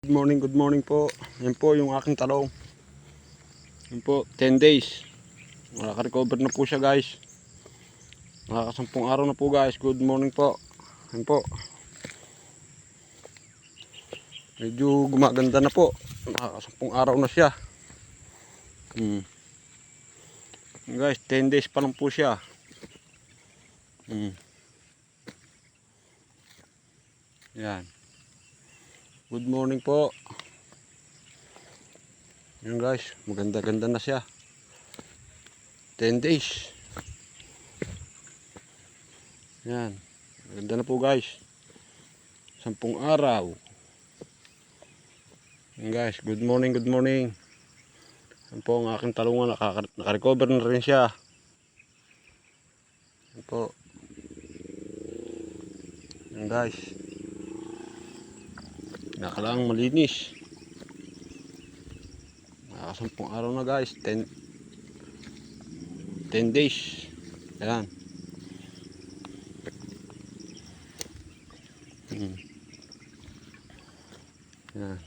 Good morning po. Yan po yung aking talong. Yan po, 10 days. Nakaka-recover na po siya guys. Nakakasampung araw na po guys. Good morning po. Yan po. Medyo gumaganda na po. Nakakasampung araw na siya. Yan guys, 10 days pa lang po siya. Yan. Good morning po. Yan guys, maganda-ganda na siya. 10 days. Yan. Maganda na po guys. 10 araw. Yan guys, good morning, good morning. Yan po ang aking talungan, naka-recover na rin siya. Yan po. Yan guys. Nakalaang malinis. Nakakasampung araw na guys. 10 days. Ayan. Ayan.